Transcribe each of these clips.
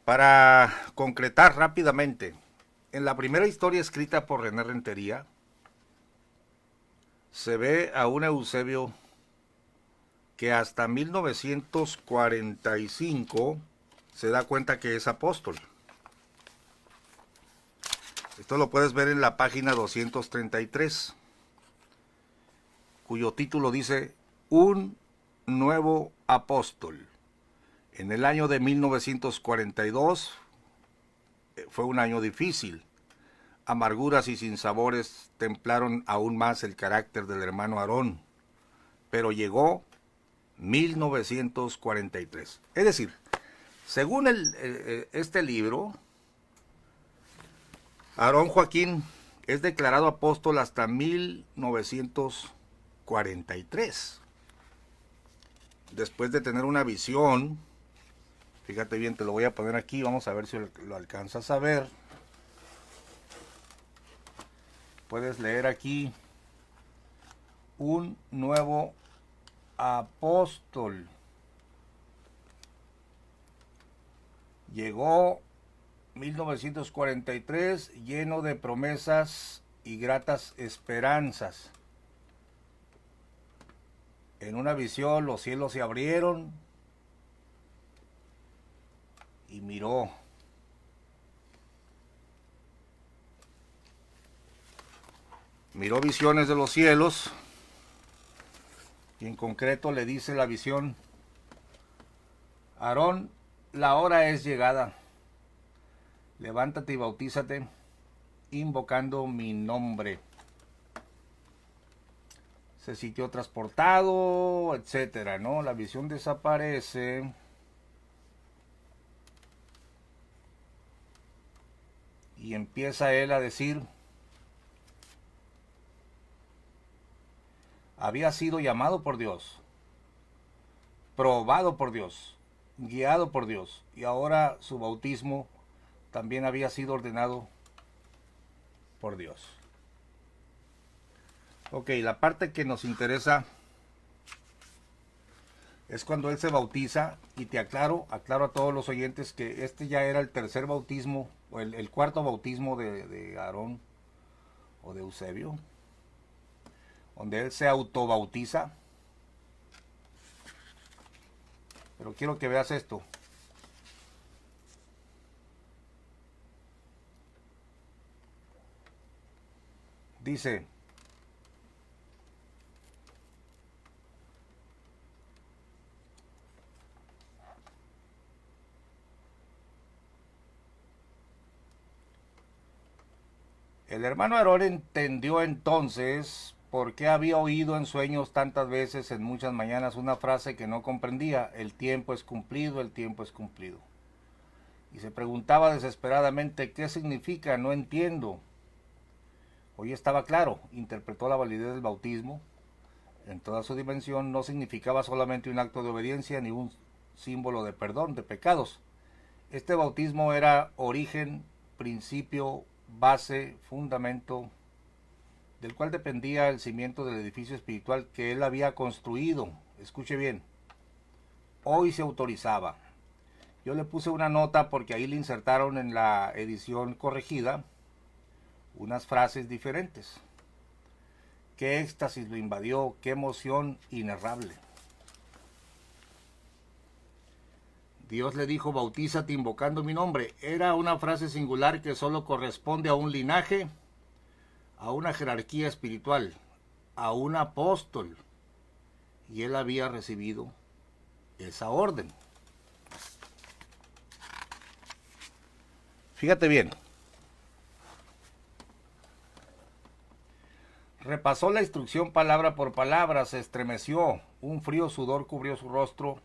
Para concretar rápidamente, en la primera historia escrita por René Rentería, se ve a un Eusebio que hasta 1945 se da cuenta que es apóstol. Esto lo puedes ver en la página 233, cuyo título dice Un nuevo apóstol. En el año de 1942 fue un año difícil. Amarguras y sinsabores templaron aún más el carácter del hermano Aarón. Pero llegó 1943. Es decir, según este libro, Aarón Joaquín es declarado apóstol hasta 1943. Después de tener una visión, fíjate bien, te lo voy a poner aquí, vamos a ver si lo alcanzas a ver. Puedes leer aquí un nuevo apóstol. Llegó 1943 lleno de promesas y gratas esperanzas. En una visión los cielos se abrieron y miró. Miró visiones de los cielos y en concreto le dice la visión: Aarón, la hora es llegada. Levántate y bautízate, invocando mi nombre. Se sintió transportado, etcétera, ¿no? La visión desaparece. Y empieza él a decir: había sido llamado por Dios, probado por Dios, guiado por Dios, y ahora su bautismo también había sido ordenado por Dios. Ok, la parte que nos interesa es cuando él se bautiza, y te aclaro a todos los oyentes que este ya era el tercer bautismo, o el cuarto bautismo de Aarón o de Eusebio, donde él se autobautiza. Pero quiero que veas esto. Dice: el hermano Aarón entendió entonces por qué había oído en sueños tantas veces en muchas mañanas una frase que no comprendía: el tiempo es cumplido, el tiempo es cumplido. Y se preguntaba desesperadamente: ¿qué significa? No entiendo. Hoy estaba claro, interpretó la validez del bautismo en toda su dimensión. No significaba solamente un acto de obediencia ni un símbolo de perdón de pecados. Este bautismo era origen, principio, base, fundamento, del cual dependía el cimiento del edificio espiritual que él había construido. Escuche bien, hoy se autorizaba. Yo le puse una nota porque ahí le insertaron en la edición corregida unas frases diferentes. Qué éxtasis lo invadió, qué emoción inenarrable. Dios le dijo: bautízate invocando mi nombre. Era una frase singular que solo corresponde a un linaje, a una jerarquía espiritual, a un apóstol. Y él había recibido esa orden. Fíjate bien. Repasó la instrucción palabra por palabra, se estremeció, un frío sudor cubrió su rostro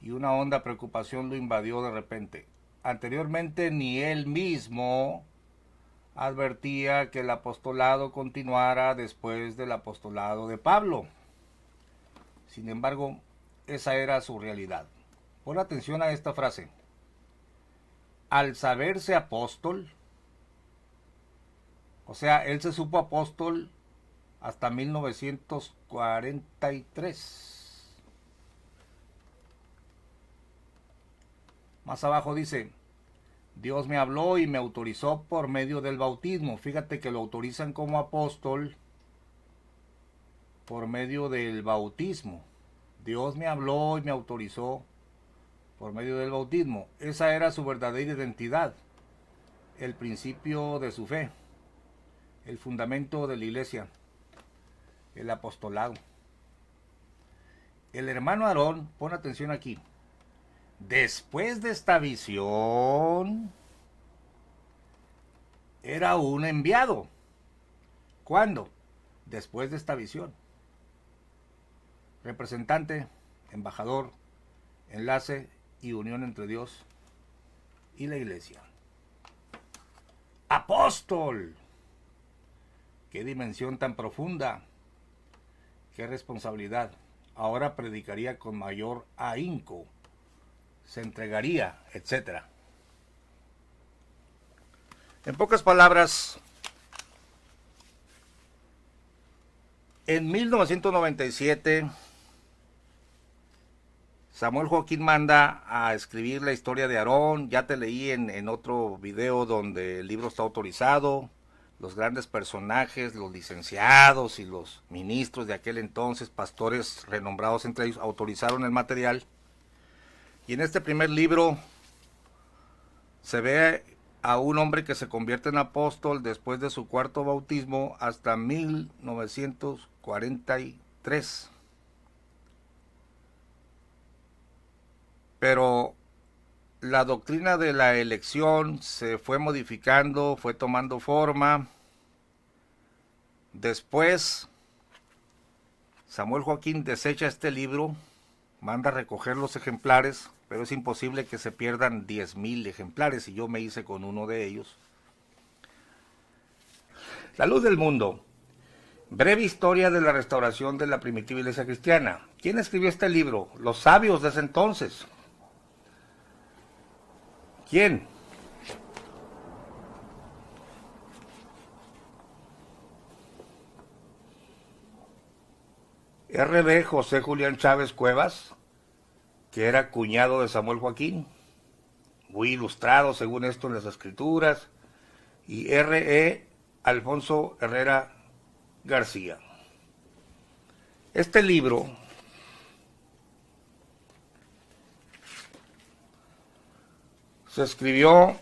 y una honda preocupación lo invadió de repente. Anteriormente ni él mismo advertía que el apostolado continuara después del apostolado de Pablo. Sin embargo, esa era su realidad. Pon atención a esta frase. Al saberse apóstol, o sea, él se supo apóstol hasta 1943. Más abajo dice, Dios me habló y me autorizó por medio del bautismo. Fíjate que lo autorizan como apóstol por medio del bautismo. Dios me habló y me autorizó por medio del bautismo. Esa era su verdadera identidad, el principio de su fe, el fundamento de la iglesia, el apostolado. El hermano Aarón, pon atención aquí, después de esta visión, era un enviado. ¿Cuándo? Después de esta visión. Representante, embajador, enlace y unión entre Dios y la iglesia. Apóstol. Qué dimensión tan profunda. Qué responsabilidad. Ahora predicaría con mayor ahínco. Se entregaría, etc. En pocas palabras, en 1997, Samuel Joaquín manda a escribir la historia de Aarón. Ya te leí en otro video donde el libro está autorizado. Los grandes personajes, los licenciados y los ministros de aquel entonces, pastores renombrados entre ellos, autorizaron el material. Y en este primer libro se ve a un hombre que se convierte en apóstol después de su cuarto bautismo hasta 1943. Pero la doctrina de la elección se fue modificando, fue tomando forma. Después, Samuel Joaquín desecha este libro, manda a recoger los ejemplares, pero es imposible que se pierdan 10,000 ejemplares y yo me hice con uno de ellos. La luz del mundo. Breve historia de la restauración de la primitiva iglesia cristiana. ¿Quién escribió este libro? Los sabios de ese entonces. ¿Quién? R.B. José Julián Chávez Cuevas, que era cuñado de Samuel Joaquín, muy ilustrado según esto en las escrituras, y R.E. Alfonso Herrera García. Este libro se escribió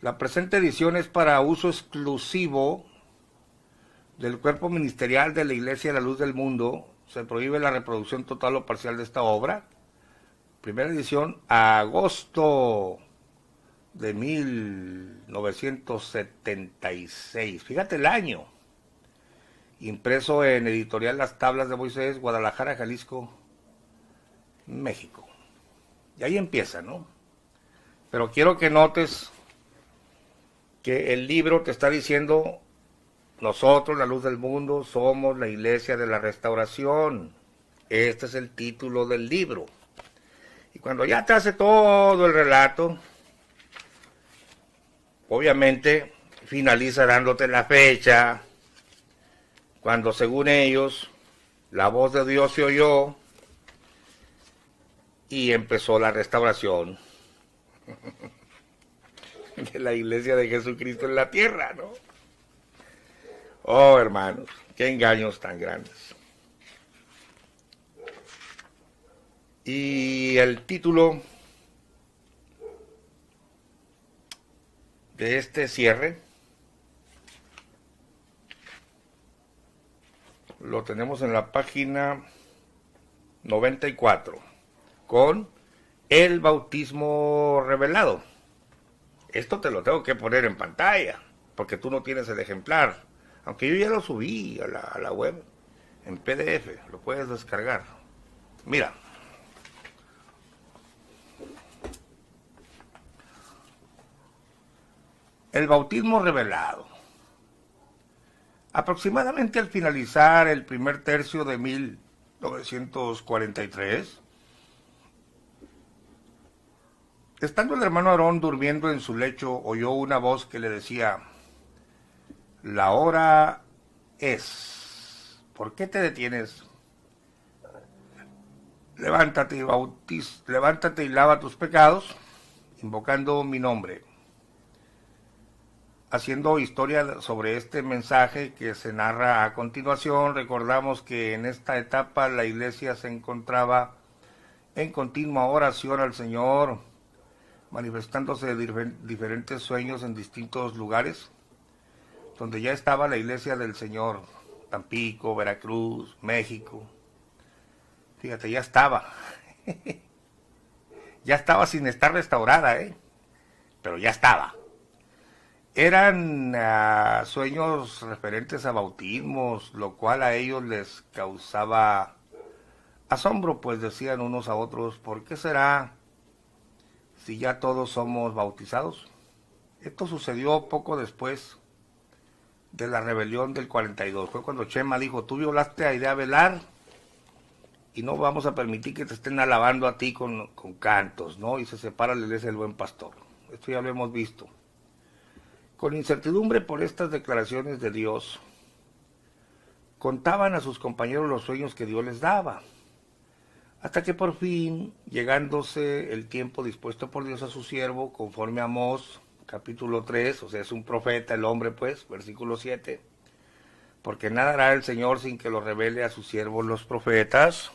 la presente edición es para uso exclusivo del cuerpo ministerial de la Iglesia de la Luz del Mundo. Se prohíbe la reproducción total o parcial de esta obra. Primera edición, agosto de 1976. Fíjate el año. Impreso en editorial Las Tablas de Moisés, Guadalajara, Jalisco, México. Y ahí empieza, ¿no? Pero quiero que notes que el libro te está diciendo, nosotros, la luz del mundo, somos la iglesia de la restauración. Este es el título del libro. Y cuando ya te hace todo el relato, obviamente finaliza dándote la fecha, cuando según ellos la voz de Dios se oyó y empezó la restauración de la iglesia de Jesucristo en la tierra, ¿no? Oh, hermanos, qué engaños tan grandes. Y el título de este cierre lo tenemos en la página 94, con el bautismo revelado. Esto te lo tengo que poner en pantalla, porque tú no tienes el ejemplar. Aunque yo ya lo subí a la web, en PDF, lo puedes descargar. Mira. El bautismo revelado. Aproximadamente al finalizar el primer tercio de 1943, estando el hermano Aarón durmiendo en su lecho, oyó una voz que le decía, la hora es. ¿Por qué te detienes levántate y lava tus pecados, invocando mi nombre. Haciendo historia sobre este mensaje que se narra a continuación, recordamos que en esta etapa la iglesia se encontraba en continua oración al Señor, manifestándose diferentes sueños en distintos lugares, donde ya estaba la iglesia del Señor, Tampico, Veracruz, México. Fíjate, ya estaba. Ya estaba sin estar restaurada, pero ya estaba. Eran sueños referentes a bautismos, lo cual a ellos les causaba asombro, pues decían unos a otros, ¿por qué será si ya todos somos bautizados? Esto sucedió poco después de la rebelión del 42. Fue cuando Chema dijo, tú violaste a Idea Velar y no vamos a permitir que te estén alabando a ti con cantos, ¿no? Y se separa la iglesia del Buen Pastor. Esto ya lo hemos visto. Con incertidumbre por estas declaraciones de Dios, contaban a sus compañeros los sueños que Dios les daba, hasta que por fin, llegándose el tiempo dispuesto por Dios a su siervo, conforme a Amós, capítulo 3, o sea, es un profeta el hombre, pues, versículo 7, porque nada hará el Señor sin que lo revele a sus siervos los profetas.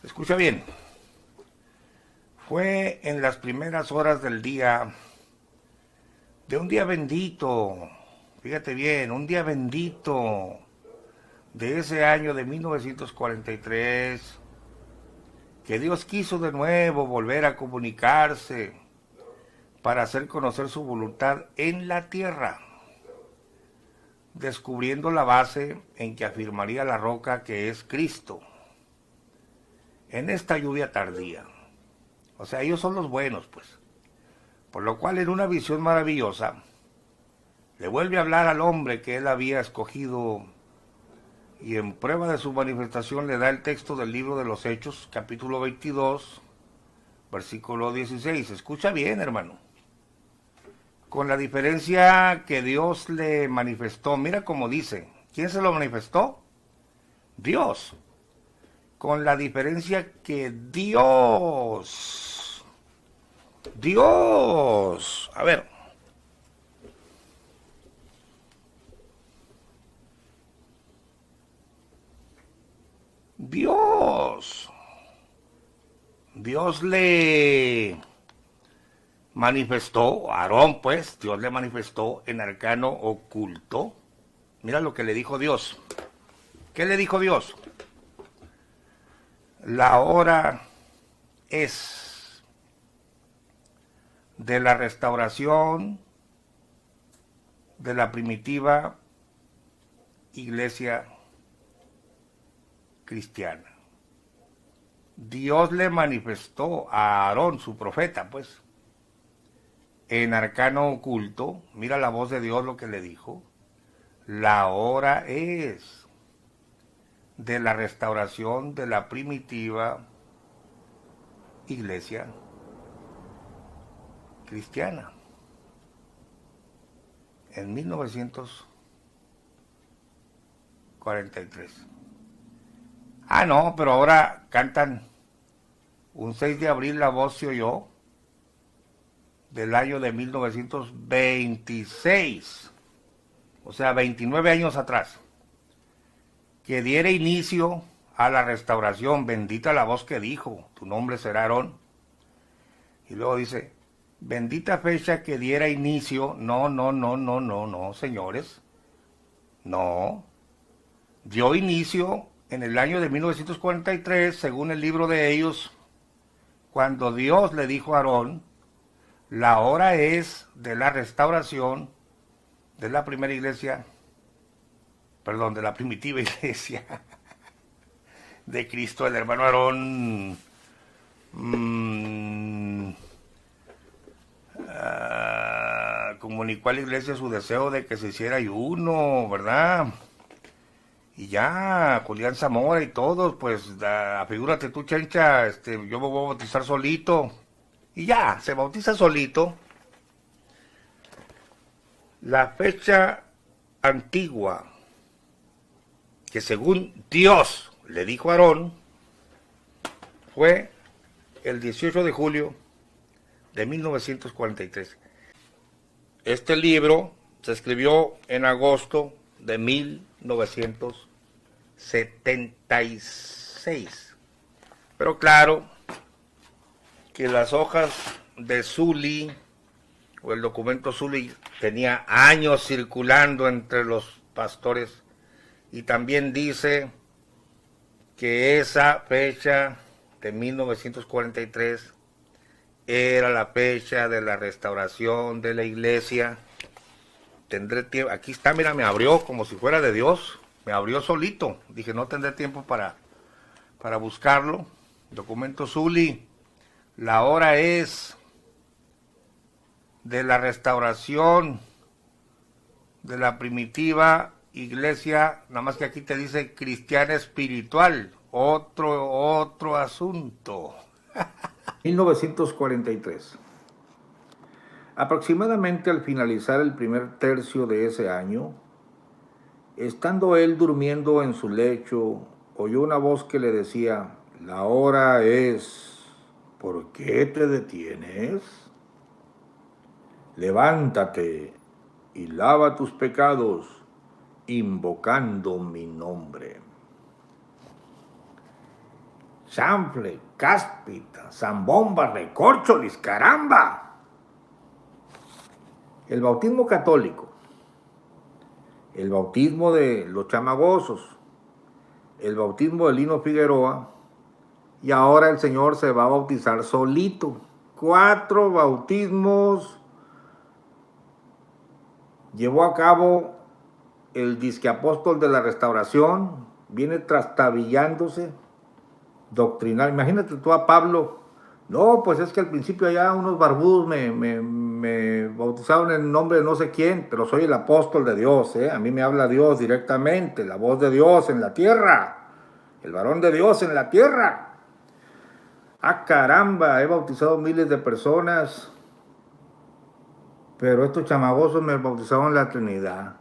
Escucha bien, fue en las primeras horas del día, de un día bendito, fíjate bien, un día bendito, de ese año de 1943, que Dios quiso de nuevo volver a comunicarse para hacer conocer su voluntad en la tierra, descubriendo la base en que afirmaría la roca que es Cristo, en esta lluvia tardía. O sea, ellos son los buenos, pues. Por lo cual, en una visión maravillosa, le vuelve a hablar al hombre que él había escogido, y en prueba de su manifestación le da el texto del libro de los Hechos, capítulo 22, versículo 16. Escucha bien, hermano. Con la diferencia que Dios le manifestó, mira cómo dice, ¿quién se lo manifestó? Dios. Con la diferencia que Dios, a ver, Dios le manifestó, a Aarón pues, Dios le manifestó en arcano oculto. Mira lo que le dijo Dios. ¿Qué le dijo Dios? La hora es de la restauración de la primitiva iglesia cristiana. Dios le manifestó a Aarón, su profeta, pues, en arcano oculto. Mira la voz de Dios lo que le dijo. La hora es de la restauración de la primitiva iglesia cristiana. En 1943. Ah, no, pero ahora cantan un 6 de abril la voz se oyó del año de 1926, o sea, 29 años atrás, que diera inicio a la restauración, bendita la voz que dijo, tu nombre será Aarón. Y luego dice, bendita fecha que diera inicio, no, señores, no, dio inicio en el año de 1943, según el libro de ellos, cuando Dios le dijo a Aarón, la hora es de la restauración de la primera iglesia, perdón, de la primitiva iglesia de Cristo. El hermano Aarón comunicó a la iglesia su deseo de que se hiciera ayuno, ¿verdad? Y ya, Julián Zamora y todos, pues, figúrate tú, Chencha, yo me voy a bautizar solito. Y ya, se bautiza solito. La fecha antigua, que según Dios le dijo a Aarón fue el 18 de julio de 1943. Este libro se escribió en agosto de 1976. Pero claro que las hojas de Sully o el documento Sully tenía años circulando entre los pastores, y también dice que esa fecha de 1943 era la fecha de la restauración de la iglesia. Tendré tiempo, aquí está, mira, me abrió como si fuera de Dios, me abrió solito. Dije, no tendré tiempo para buscarlo. Documento Sully, la hora es de la restauración de la primitiva iglesia, nada más que aquí te dice cristiana espiritual, otro asunto. 1943. Aproximadamente al finalizar el primer tercio de ese año, estando él durmiendo en su lecho, oyó una voz que le decía, la hora es, ¿por qué te detienes? Levántate y lava tus pecados, invocando mi nombre. Chanfle, cáspita, zambomba, recorcholis, caramba. El bautismo católico, el bautismo de los chamagosos, el bautismo de Lino Figueroa, y ahora el Señor se va a bautizar solito. 4 bautismos llevó a cabo el disque apóstol de la restauración, viene trastabillándose doctrinal. Imagínate tú a Pablo, no, pues es que al principio allá unos barbudos me bautizaron en el nombre de no sé quién, pero soy el apóstol de Dios, a mí me habla Dios directamente, la voz de Dios en la tierra, el varón de Dios en la tierra. Ah, caramba, he bautizado miles de personas, pero estos chamagosos me bautizaron en la Trinidad.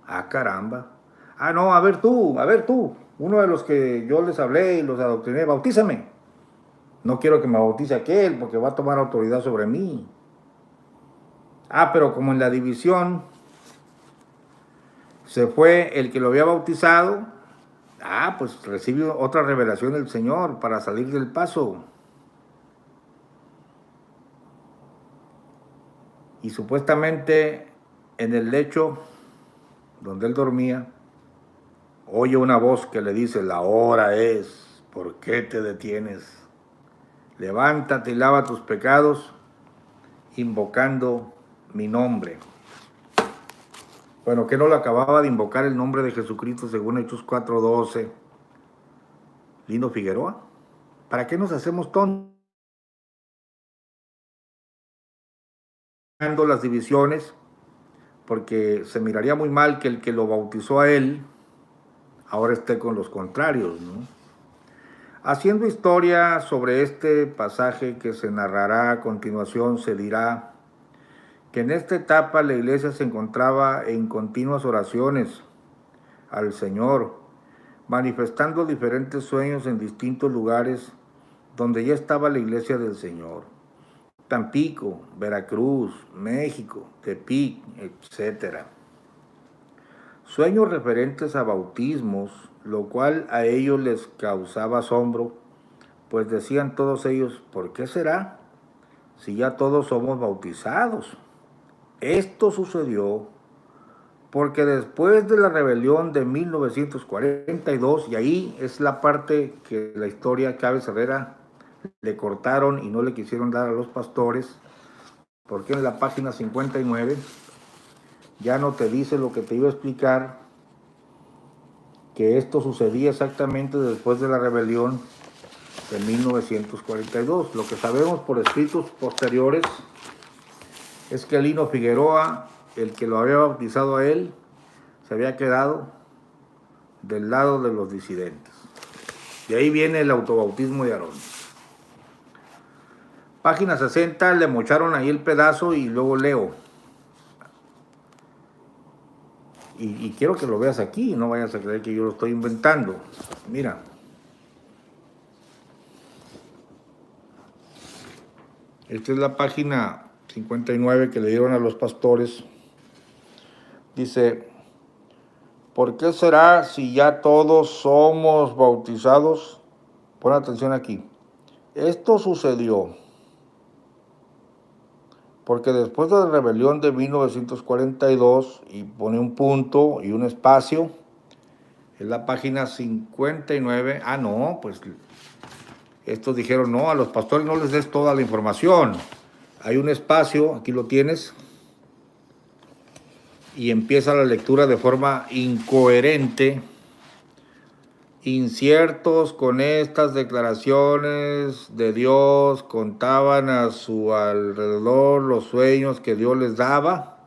Ah, caramba. Ah, no, a ver tú, uno de los que yo les hablé y los adoctriné, bautízame. No quiero que me bautice aquel porque va a tomar autoridad sobre mí. Ah, pero como en la división se fue el que lo había bautizado, pues recibió otra revelación del Señor para salir del paso. Y supuestamente en el lecho donde él dormía, oye una voz que le dice, la hora es, ¿por qué te detienes? Levántate y lava tus pecados, invocando mi nombre. Bueno, que no lo acababa de invocar el nombre de Jesucristo según Hechos 4:12. Lino Figueroa. ¿Para qué nos hacemos tontos? Las divisiones, porque se miraría muy mal que el que lo bautizó a él ahora esté con los contrarios, ¿no? Haciendo historia sobre este pasaje que se narrará a continuación, se dirá que en esta etapa la iglesia se encontraba en continuas oraciones al Señor, manifestando diferentes sueños en distintos lugares donde ya estaba la iglesia del Señor. Tampico, Veracruz, México, Tepic, etc. Sueños referentes a bautismos, lo cual a ellos les causaba asombro, pues decían todos ellos, ¿por qué será? Si ya todos somos bautizados. Esto sucedió porque después de la rebelión de 1942, y ahí es la parte que la historia Chávez Herrera le cortaron y no le quisieron dar a los pastores, porque en la página 59 ya no te dice lo que te iba a explicar, que esto sucedía exactamente después de la rebelión de 1942. Lo que sabemos por escritos posteriores es que Lino Figueroa, el que lo había bautizado a él, se había quedado del lado de los disidentes. Y ahí viene el autobautismo de Aarón. Página 60, le mocharon ahí el pedazo y luego leo. Y quiero que lo veas aquí, no vayas a creer que yo lo estoy inventando. Mira, Esta es la página 59 que le dieron a los pastores. Dice, ¿por qué será si ya todos somos bautizados? Pon atención aquí. Esto sucedió porque después de la rebelión de 1942, y pone un punto y un espacio, es la página 59. Ah, no, pues estos dijeron, no, a los pastores no les des toda la información. Hay un espacio, aquí lo tienes, y empieza la lectura de forma incoherente. Inciertos con estas declaraciones de Dios, contaban a su alrededor los sueños que Dios les daba.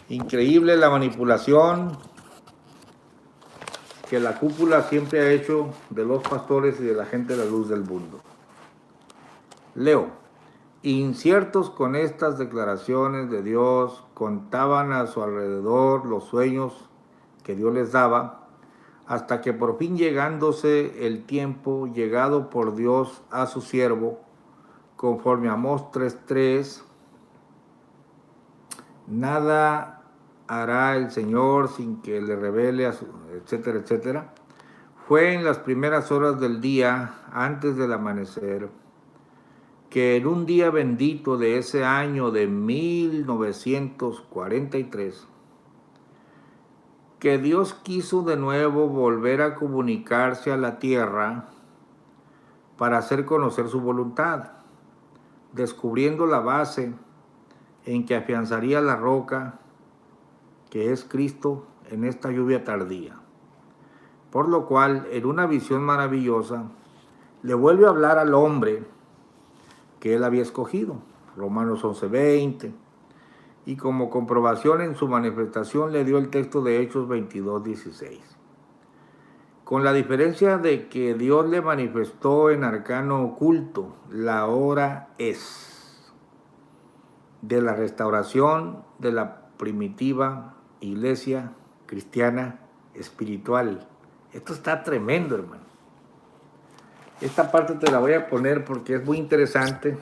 Increíble la manipulación que la cúpula siempre ha hecho de los pastores y de la gente de la luz del mundo. Leo. Inciertos con estas declaraciones de Dios, contaban a su alrededor los sueños que Dios les daba, hasta que por fin llegándose el tiempo, llegado por Dios a su siervo, conforme a Amós 3:3, nada hará el Señor sin que le revele, etcétera, etcétera. Fue en las primeras horas del día, antes del amanecer, que en un día bendito de ese año de 1943, que Dios quiso de nuevo volver a comunicarse a la tierra para hacer conocer su voluntad, descubriendo la base en que afianzaría la roca, que es Cristo, en esta lluvia tardía. Por lo cual, en una visión maravillosa, le vuelve a hablar al hombre que él había escogido, Romanos 11:20, y como comprobación en su manifestación le dio el texto de Hechos 22:16. Con la diferencia de que Dios le manifestó en arcano oculto, la hora es de la restauración de la primitiva iglesia cristiana espiritual. Esto está tremendo, hermano. Esta parte te la voy a poner porque es muy interesante.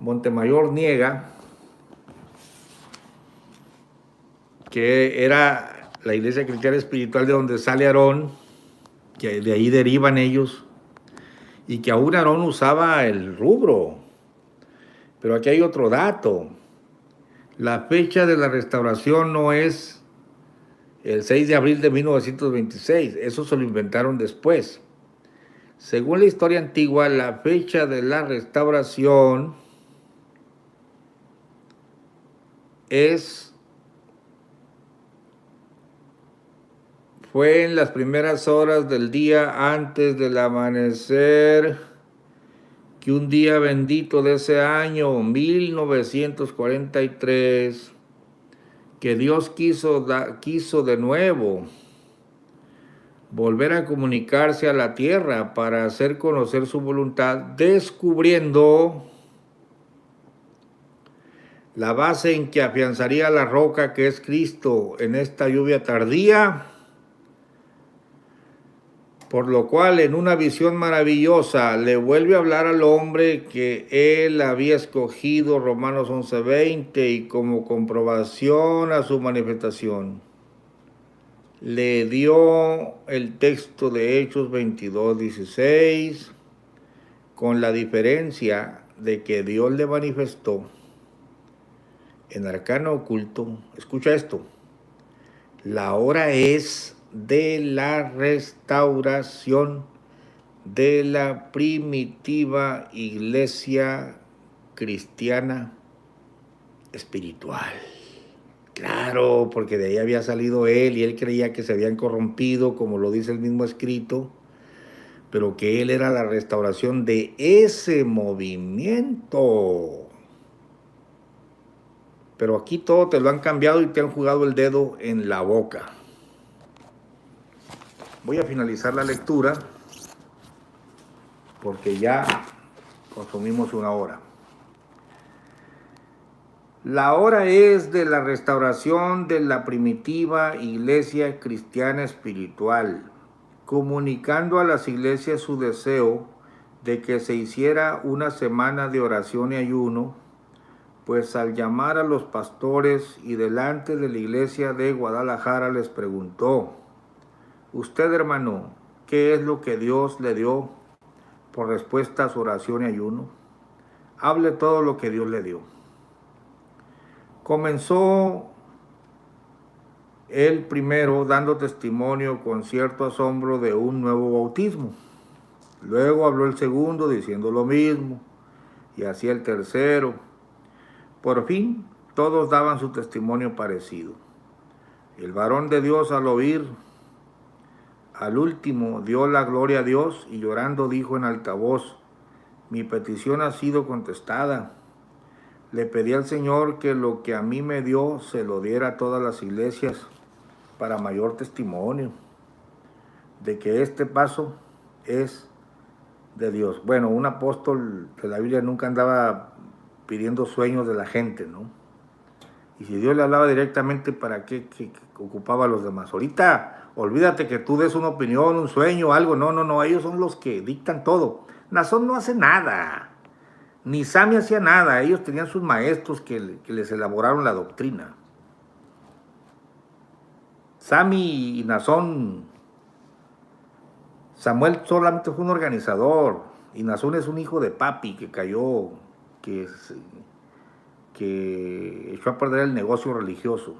Montemayor niega que era la iglesia cristiana espiritual de donde sale Aarón, que de ahí derivan ellos, y que aún Aarón usaba el rubro. Pero aquí hay otro dato. La fecha de la restauración no es el 6 de abril de 1926, eso se lo inventaron después. Según la historia antigua, la fecha de la restauración fue en las primeras horas del día antes del amanecer, que un día bendito de ese año, 1943, que Dios quiso de nuevo volver a comunicarse a la tierra para hacer conocer su voluntad, descubriendo la base en que afianzaría la roca que es Cristo en esta lluvia tardía, por lo cual en una visión maravillosa le vuelve a hablar al hombre que él había escogido, Romanos 11:20, y como comprobación a su manifestación le dio el texto de Hechos 22:16, con la diferencia de que Dios le manifestó en arcano oculto. Escucha esto: la hora es de la restauración de la primitiva iglesia cristiana espiritual. Claro, porque de ahí había salido él y él creía que se habían corrompido, como lo dice el mismo escrito, pero que él era la restauración de ese movimiento. Pero aquí todo te lo han cambiado y te han jugado el dedo en la boca. Voy a finalizar la lectura porque ya consumimos una hora. La hora es de la restauración de la primitiva iglesia cristiana espiritual, comunicando a las iglesias su deseo de que se hiciera una semana de oración y ayuno, pues al llamar a los pastores y delante de la iglesia de Guadalajara les preguntó: usted, hermano, ¿qué es lo que Dios le dio por respuesta a su oración y ayuno? Hable todo lo que Dios le dio. Comenzó él primero dando testimonio con cierto asombro de un nuevo bautismo. Luego habló el segundo diciendo lo mismo, y así el tercero. Por fin, todos daban su testimonio parecido. El varón de Dios, al oír al último, dio la gloria a Dios y llorando dijo en alta voz: mi petición ha sido contestada. Le pedí al Señor que lo que a mí me dio se lo diera a todas las iglesias para mayor testimonio de que este paso es de Dios. Bueno, un apóstol de la Biblia nunca andaba pidiendo sueños de la gente, ¿no? Y si Dios le hablaba directamente, ¿para qué ocupaba a los demás? Ahorita, olvídate que tú des una opinión, un sueño, algo. No, ellos son los que dictan todo. Nazón no hace nada, ni Sami hacía nada. Ellos tenían sus maestros que les elaboraron la doctrina. Sami y Nazón, Samuel solamente fue un organizador, y Nazón es un hijo de papi que cayó, que echó a perder el negocio religioso.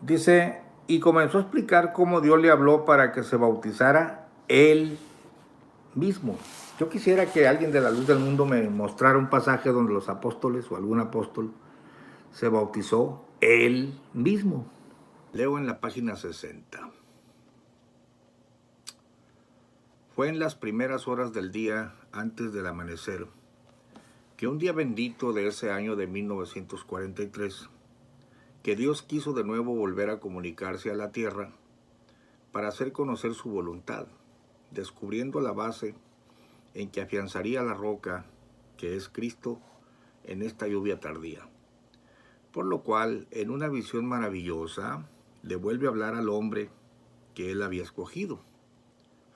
Dice, y comenzó a explicar cómo Dios le habló para que se bautizara él mismo. Yo quisiera que alguien de la luz del mundo me mostrara un pasaje donde los apóstoles o algún apóstol se bautizó él mismo. Leo en la página 60. Fue en las primeras horas del día antes del amanecer, que un día bendito de ese año de 1943, que Dios quiso de nuevo volver a comunicarse a la tierra para hacer conocer su voluntad, descubriendo la base en que afianzaría la roca, que es Cristo, en esta lluvia tardía. Por lo cual, en una visión maravillosa, le vuelve a hablar al hombre que él había escogido,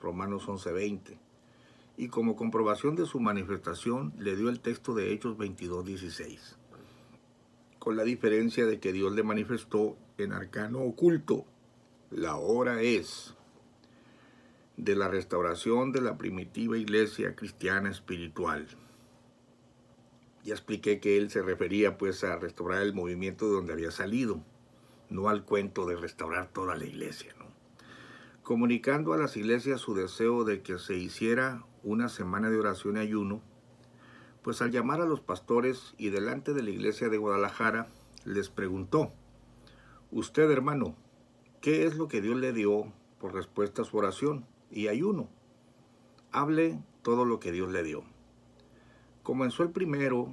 Romanos 11:20, y como comprobación de su manifestación, le dio el texto de Hechos 22:16. Con la diferencia de que Dios le manifestó en arcano oculto: la hora es de la restauración de la primitiva iglesia cristiana espiritual. Ya expliqué que él se refería pues a restaurar el movimiento de donde había salido, no al cuento de restaurar toda la iglesia, ¿no? Comunicando a las iglesias su deseo de que se hiciera una semana de oración y ayuno, pues al llamar a los pastores y delante de la iglesia de Guadalajara, les preguntó: usted, hermano, ¿qué es lo que Dios le dio por respuesta a su oración y ayuno? Hable todo lo que Dios le dio. Comenzó el primero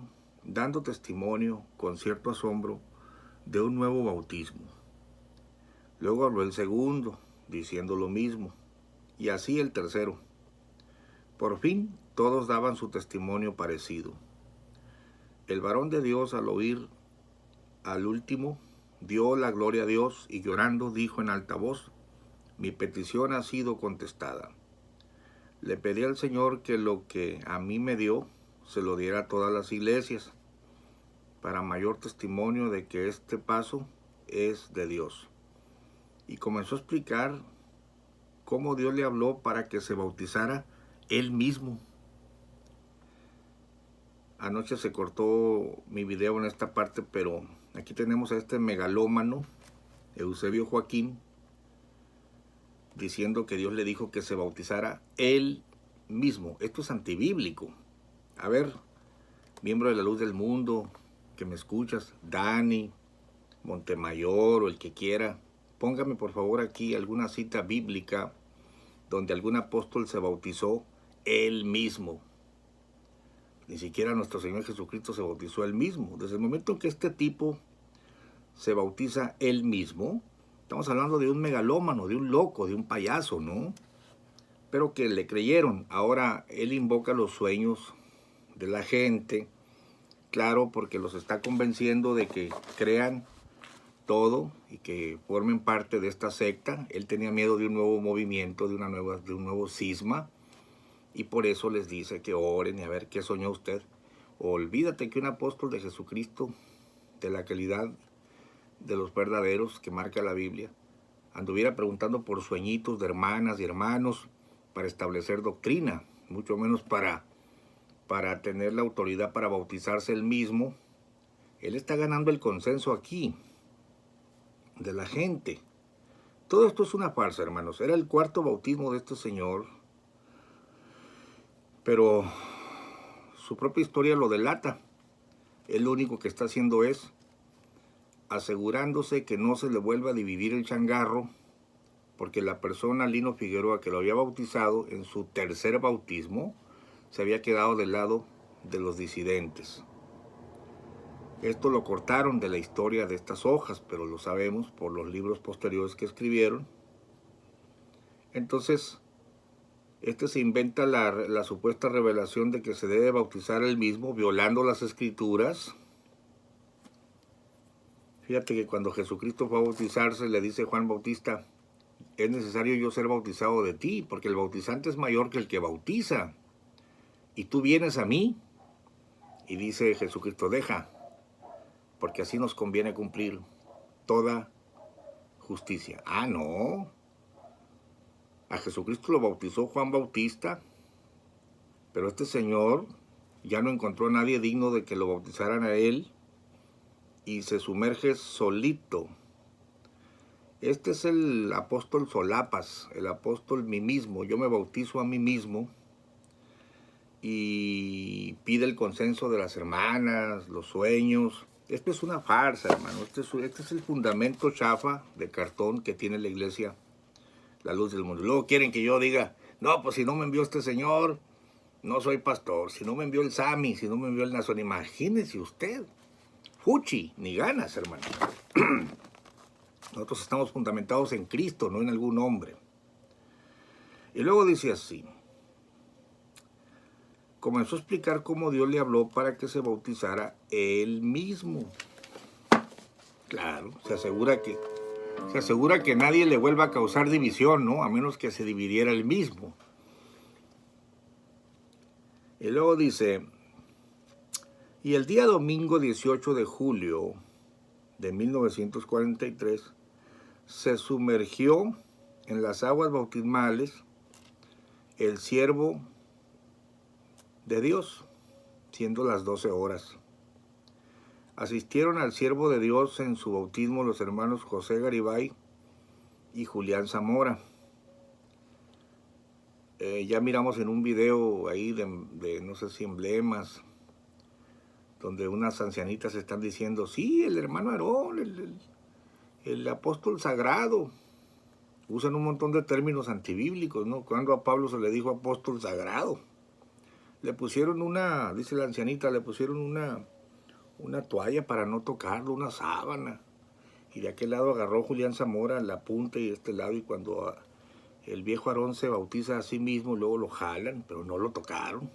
dando testimonio con cierto asombro de un nuevo bautismo. Luego habló el segundo diciendo lo mismo, y así el tercero. Por fin todos daban su testimonio parecido. El varón de Dios, al oír al último, dio la gloria a Dios y llorando dijo en alta voz: mi petición ha sido contestada. Le pedí al Señor que lo que a mí me dio se lo diera a todas las iglesias, para mayor testimonio de que este paso es de Dios. Y comenzó a explicar cómo Dios le habló para que se bautizara él mismo. Anoche se cortó mi video en esta parte, pero aquí tenemos a este megalómano, Eusebio Joaquín, diciendo que Dios le dijo que se bautizara él mismo. Esto es antibíblico. A ver, miembro de la luz del mundo, que me escuchas, Dani, Montemayor o el que quiera, póngame por favor aquí alguna cita bíblica donde algún apóstol se bautizó él mismo. Ni siquiera nuestro Señor Jesucristo se bautizó él mismo. Desde el momento en que este tipo se bautiza él mismo, estamos hablando de un megalómano, de un loco, de un payaso, ¿no? Pero que le creyeron. Ahora él invoca los sueños de la gente, claro, porque los está convenciendo de que crean todo y que formen parte de esta secta. Él tenía miedo de un nuevo movimiento, de un nuevo cisma, y por eso les dice que oren y a ver qué soñó usted. Olvídate que un apóstol de Jesucristo, de la calidad de los verdaderos que marca la Biblia, anduviera preguntando por sueñitos de hermanas y hermanos para establecer doctrina, mucho menos para tener la autoridad para bautizarse él mismo. Él está ganando el consenso aquí de la gente. Todo esto es una farsa, hermanos. Era el cuarto bautismo de este señor, pero su propia historia lo delata. Él lo único que está haciendo es asegurándose que no se le vuelva a dividir el changarro, porque la persona, Lino Figueroa, que lo había bautizado en su tercer bautismo, se había quedado del lado de los disidentes. Esto lo cortaron de la historia de estas hojas, pero lo sabemos por los libros posteriores que escribieron. Entonces, se inventa la supuesta revelación de que se debe bautizar él mismo, violando las escrituras. Fíjate que cuando Jesucristo fue a bautizarse, le dice Juan Bautista: es necesario yo ser bautizado de ti, porque el bautizante es mayor que el que bautiza. Y tú vienes a mí. Y dice Jesucristo: deja, porque así nos conviene cumplir toda justicia. Ah, no. A Jesucristo lo bautizó Juan Bautista, pero este señor ya no encontró a nadie digno de que lo bautizaran a él y se sumerge solito. Este es el apóstol solapas, el apóstol mí mismo. Yo me bautizo a mí mismo y pide el consenso de las hermanas, los sueños. Esto es una farsa, hermano. Este es el fundamento chafa de cartón que tiene la iglesia, la luz del mundo. Luego quieren que yo diga: no, pues si no me envió este señor, no soy pastor. Si no me envió el Sami, si no me envió el Nazón. Imagínese usted. Fuchi, ni ganas, hermano. Nosotros estamos fundamentados en Cristo, no en algún hombre. Y luego dice así: comenzó a explicar cómo Dios le habló para que se bautizara él mismo. Claro, se asegura que nadie le vuelva a causar división, ¿no? A menos que se dividiera él mismo. Y luego dice: y el día domingo 18 de julio de 1943 se sumergió en las aguas bautismales el siervo de Dios, siendo las 12 horas. Asistieron al siervo de Dios en su bautismo los hermanos José Garibay y Julián Zamora. Ya miramos en un video ahí de no sé si emblemas, donde unas ancianitas están diciendo: sí, el hermano Aarón, el apóstol sagrado. Usan un montón de términos antibíblicos, ¿no? Cuando a Pablo se le dijo apóstol sagrado, le pusieron dice la ancianita, le pusieron una toalla para no tocarlo, una sábana. Y de aquel lado agarró Julián Zamora la punta y este lado, y cuando el viejo Aarón se bautiza a sí mismo, luego lo jalan, pero no lo tocaron.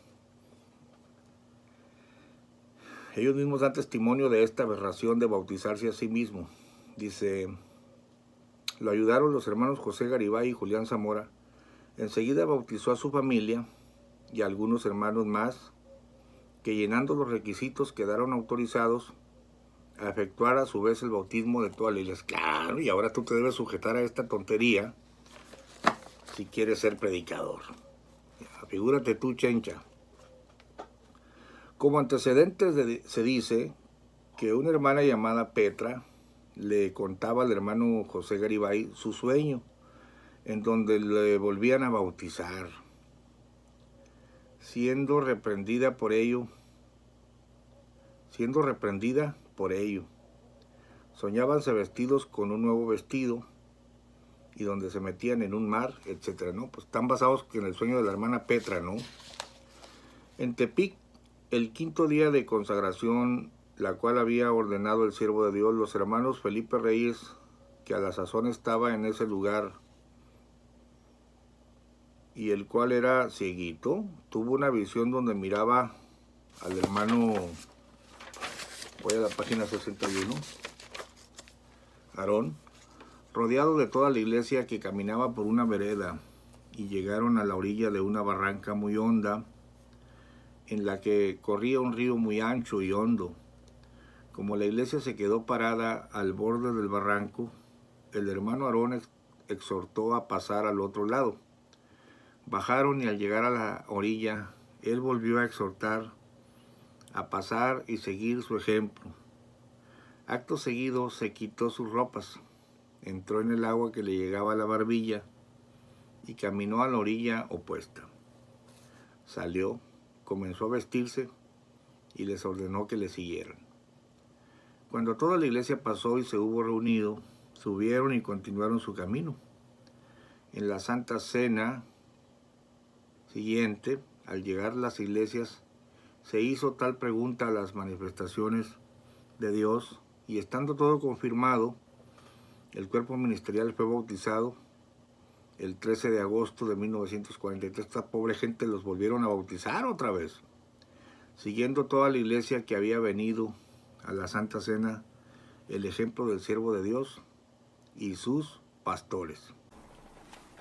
Ellos mismos dan testimonio de esta aberración de bautizarse a sí mismo. Dice: lo ayudaron los hermanos José Garibay y Julián Zamora. Enseguida bautizó a su familia y a algunos hermanos más, que llenando los requisitos quedaron autorizados a efectuar a su vez el bautismo de toda la iglesia. Claro, y ahora tú te debes sujetar a esta tontería si quieres ser predicador. Figúrate tú, chencha. Como antecedentes se dice que una hermana llamada Petra le contaba al hermano José Garibay su sueño, en donde le volvían a bautizar, siendo reprendida por ello. Soñábanse vestidos con un nuevo vestido y donde se metían en un mar, etcétera, ¿no? Pues están basados en el sueño de la hermana Petra, ¿no? En Tepic, el quinto día de consagración, la cual había ordenado el siervo de Dios, los hermanos Felipe Reyes, que a la sazón estaba en ese lugar, y el cual era cieguito, tuvo una visión donde miraba al hermano, voy a la página 61, Aarón, rodeado de toda la iglesia, que caminaba por una vereda, y llegaron a la orilla de una barranca muy honda, en la que corría un río muy ancho y hondo. Como la iglesia se quedó parada al borde del barranco, el hermano Aarón exhortó a pasar al otro lado. Bajaron, y al llegar a la orilla, él volvió a exhortar a pasar y seguir su ejemplo. Acto seguido se quitó sus ropas, entró en el agua que le llegaba a la barbilla y caminó a la orilla opuesta. Salió, comenzó a vestirse y les ordenó que le siguieran. Cuando toda la iglesia pasó y se hubo reunido, subieron y continuaron su camino. En la Santa Cena siguiente, al llegar a las iglesias, se hizo tal pregunta a las manifestaciones de Dios, y estando todo confirmado, el cuerpo ministerial fue bautizado el 13 de agosto de 1943. Esta pobre gente los volvieron a bautizar otra vez, siguiendo toda la iglesia que había venido a la Santa Cena el ejemplo del siervo de Dios y sus pastores.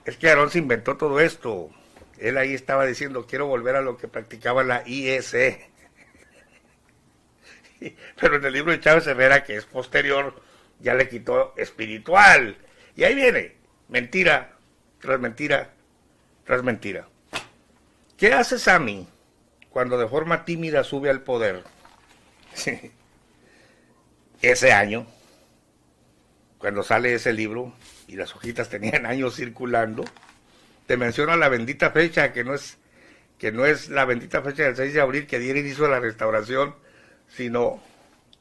Es que Aarón se inventó todo esto. Él ahí estaba diciendo, quiero volver a lo que practicaba la IEC. Pero en el libro de Chávez Herrera, que es posterior, ya le quitó espiritual. Y ahí viene, mentira, tras mentira, tras mentira. ¿Qué hace Sammy cuando de forma tímida sube al poder? Ese año, cuando sale ese libro, y las hojitas tenían años circulando, te menciona la bendita fecha, que no es la bendita fecha del 6 de abril que diera inicio a la restauración, sino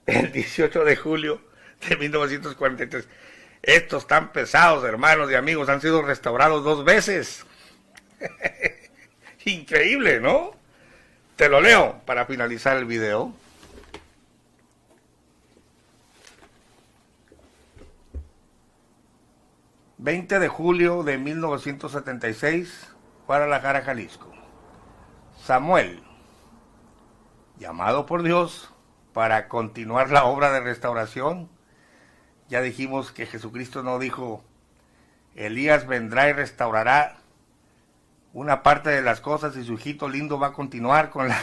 el 18 de julio de 1943. Estos tan pesados, hermanos y amigos, han sido restaurados 2 veces. Increíble, ¿no? Te lo leo para finalizar el video. ...20 de julio de 1976... Guadalajara, Jalisco. Samuel, llamado por Dios para continuar la obra de restauración. Ya dijimos que Jesucristo no dijo, Elías vendrá y restaurará una parte de las cosas y su hijito lindo va a continuar con la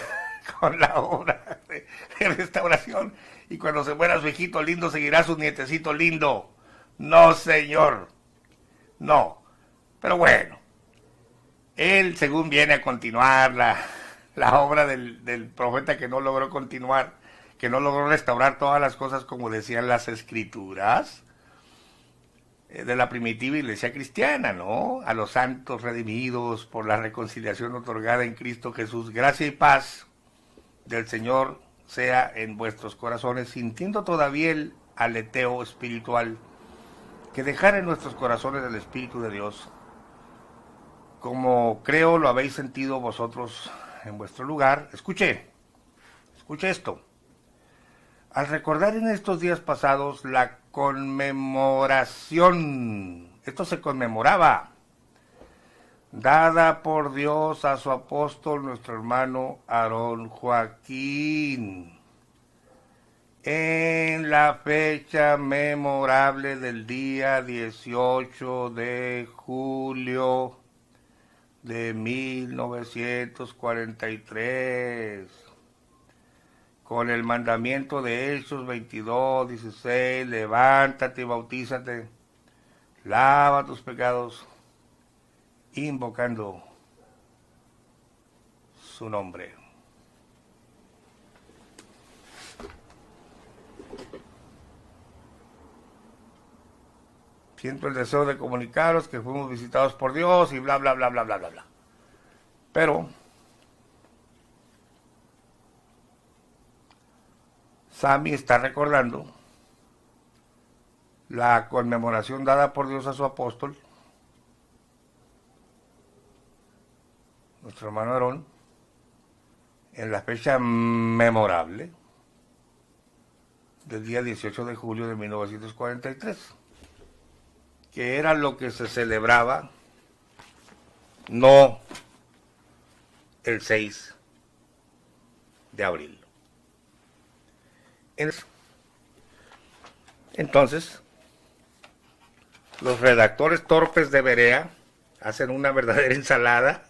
obra de restauración, y cuando se muera su hijito lindo seguirá su nietecito lindo. No, señor, no. Pero bueno, él según viene a continuar la obra del profeta que no logró continuar, que no logró restaurar todas las cosas como decían las escrituras de la primitiva iglesia cristiana, ¿no? A los santos redimidos por la reconciliación otorgada en Cristo Jesús. Gracia y paz del Señor sea en vuestros corazones, sintiendo todavía el aleteo espiritual, que dejar en nuestros corazones el Espíritu de Dios, como creo lo habéis sentido vosotros en vuestro lugar. Escuche esto. Al recordar en estos días pasados la conmemoración, esto se conmemoraba, dada por Dios a su apóstol, nuestro hermano Aarón Joaquín, en la fecha memorable del día 18 de julio de 1943, con el mandamiento de Hechos 22:16, levántate y bautízate, lava tus pecados, invocando su nombre. Siento el deseo de comunicaros que fuimos visitados por Dios y bla, bla, bla, bla, bla, bla, bla. Pero Sammy está recordando la conmemoración dada por Dios a su apóstol, nuestro hermano Aarón, en la fecha memorable del día 18 de julio de 1943, que era lo que se celebraba, no el 6 de abril. Entonces, Los redactores torpes de Berea hacen una verdadera ensalada.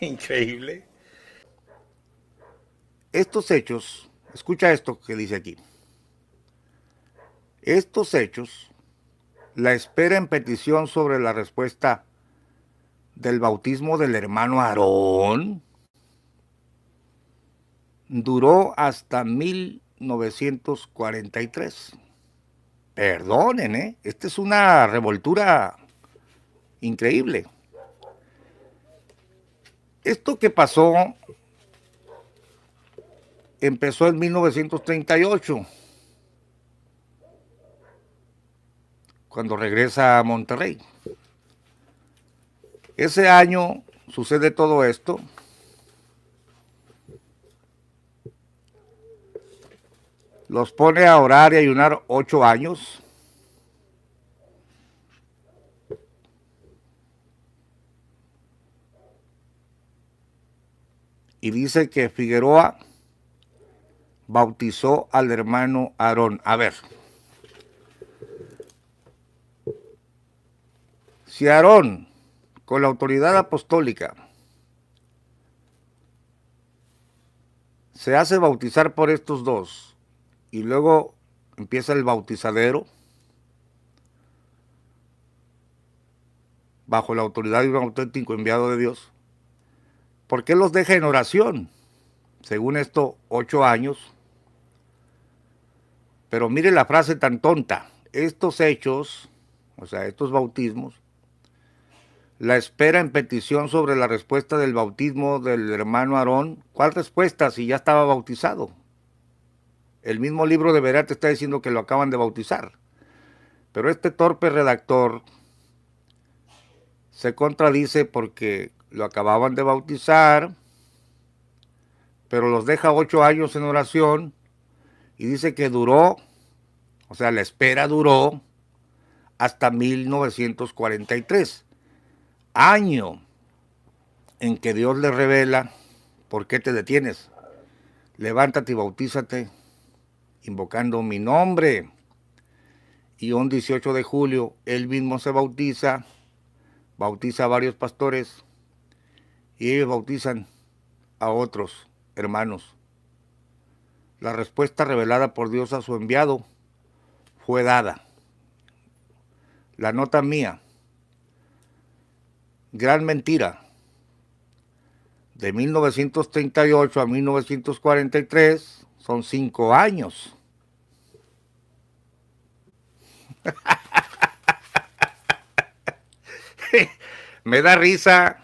Increíble. Estos hechos, escucha esto que dice aquí. Estos hechos, la espera en petición sobre la respuesta del bautismo del hermano Aarón, duró hasta 1943. Perdonen, ¿eh? Esta es una revoltura increíble. Esto que pasó empezó en 1938, cuando regresa a Monterrey. Ese año sucede todo esto. Los pone a orar y ayunar 8 años. Y dice que Figueroa bautizó al hermano Aarón. A ver, si Aarón, con la autoridad apostólica, se hace bautizar por estos dos y luego empieza el bautizadero bajo la autoridad de un auténtico enviado de Dios, ¿por qué los deja en oración? Según esto, 8 años. Pero mire la frase tan tonta. Estos hechos, o sea, estos bautismos, la espera en petición sobre la respuesta del bautismo del hermano Aarón. ¿Cuál respuesta si ya estaba bautizado? El mismo libro de Berea te está diciendo que lo acaban de bautizar. Pero este torpe redactor se contradice porque lo acababan de bautizar, pero los deja 8 años en oración y dice que duró, o sea, la espera duró hasta 1943, año en que Dios le revela: ¿por qué te detienes? Levántate y bautízate invocando mi nombre. Y un 18 de julio él mismo se bautiza a varios pastores y ellos bautizan a otros hermanos. La respuesta revelada por Dios a su enviado fue dada. La nota mía: gran mentira. De 1938 a 1943 son 5 años. Me da risa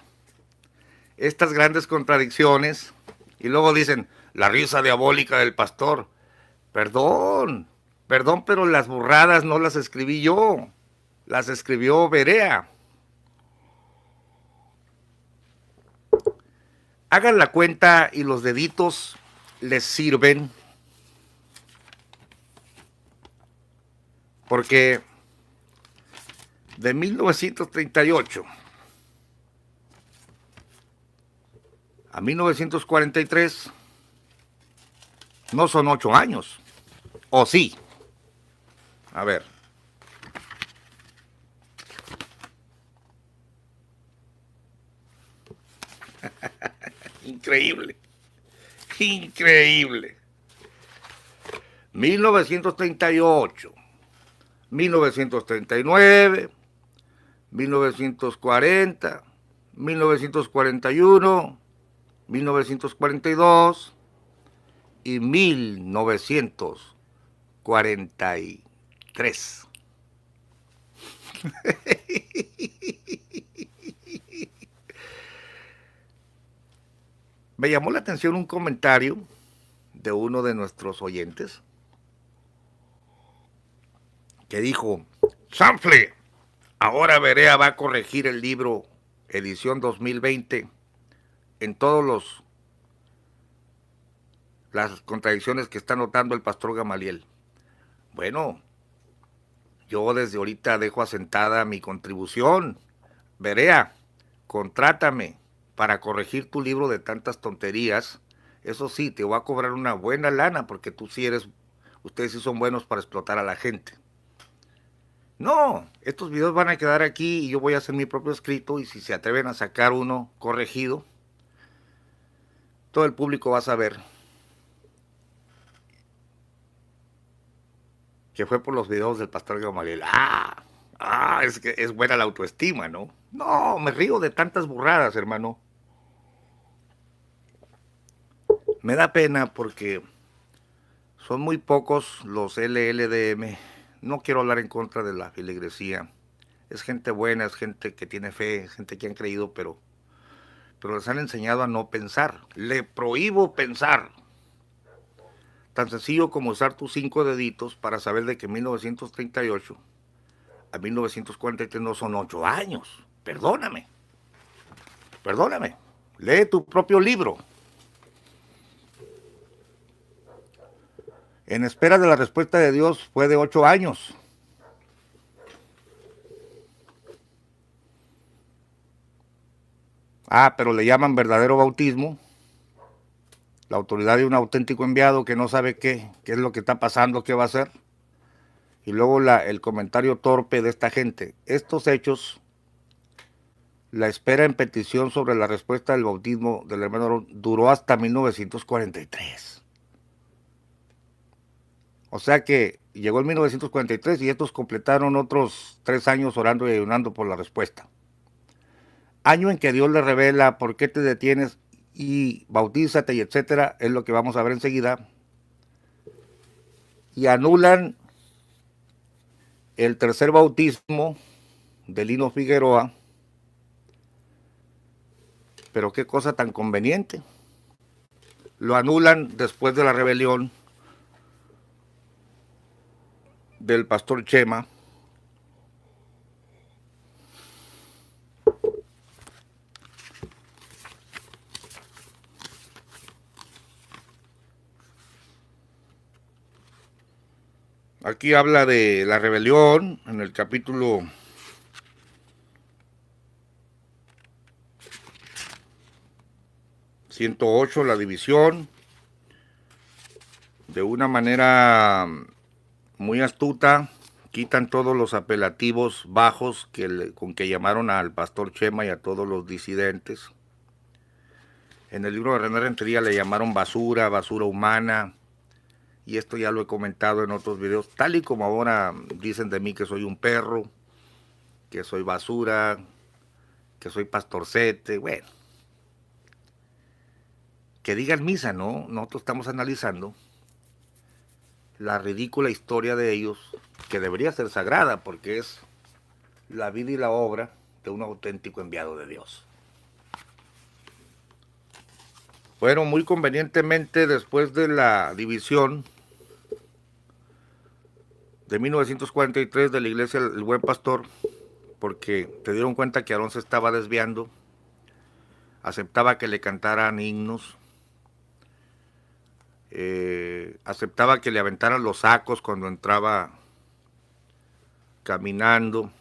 estas grandes contradicciones y luego dicen la risa diabólica del pastor. Perdón, pero las burradas no las escribí yo, las escribió Berea. Hagan la cuenta y los deditos les sirven, porque de 1938 a 1943 no son 8 años, ¿o sí? A ver. Increíble, increíble. 1938, 1939, 1940, 1941, 1942 y 1943. Me llamó la atención un comentario de uno de nuestros oyentes que dijo: Sanfle, ahora Berea va a corregir el libro edición 2020 en todos las contradicciones que está notando el pastor Gamaliel. Bueno, yo desde ahorita dejo asentada mi contribución. Berea, contrátame para corregir tu libro de tantas tonterías. Eso sí, te voy a cobrar una buena lana porque ustedes sí son buenos para explotar a la gente. No, estos videos van a quedar aquí y yo voy a hacer mi propio escrito y si se atreven a sacar uno corregido, todo el público va a saber que fue por los videos del pastor Gamaliel. Es que es buena la autoestima, ¿no? No, me río de tantas burradas, hermano. Me da pena porque son muy pocos los LLDM. No quiero hablar en contra de la filigresía. Es gente buena, es gente que tiene fe, es gente que han creído, pero les han enseñado a no pensar. Le prohíbo pensar. Tan sencillo como usar tus 5 deditos para saber de que 1938 a 1943 no son 8 años. Perdóname, perdóname. Lee tu propio libro. En espera de la respuesta de Dios fue de 8 años. Pero le llaman verdadero bautismo. La autoridad de un auténtico enviado que no sabe qué es lo que está pasando, qué va a hacer. Y luego el comentario torpe de esta gente. Estos hechos, la espera en petición sobre la respuesta del bautismo del hermano Aarón duró hasta 1943. O sea que llegó en 1943 y estos completaron otros 3 años orando y ayunando por la respuesta. Año en que Dios le revela por qué te detienes y bautízate y etcétera, es lo que vamos a ver enseguida. Y anulan el tercer bautismo de Lino Figueroa, pero qué cosa tan conveniente. Lo anulan después de la rebelión del pastor Chema. Aquí habla de la rebelión en el capítulo 108, la división, de una manera muy astuta, quitan todos los apelativos bajos con que llamaron al pastor Chema y a todos los disidentes. En el libro de René Rentería le llamaron basura, basura humana, y esto ya lo he comentado en otros videos, tal y como ahora dicen de mí que soy un perro, que soy basura, que soy pastorcete, bueno, que digan misa, ¿no? Nosotros estamos analizando la ridícula historia de ellos, que debería ser sagrada, porque es la vida y la obra de un auténtico enviado de Dios. Bueno, muy convenientemente después de la división de 1943 de la iglesia El Buen Pastor, porque te dieron cuenta que Aarón se estaba desviando, aceptaba que le cantaran himnos, aceptaba que le aventaran los sacos cuando entraba caminando,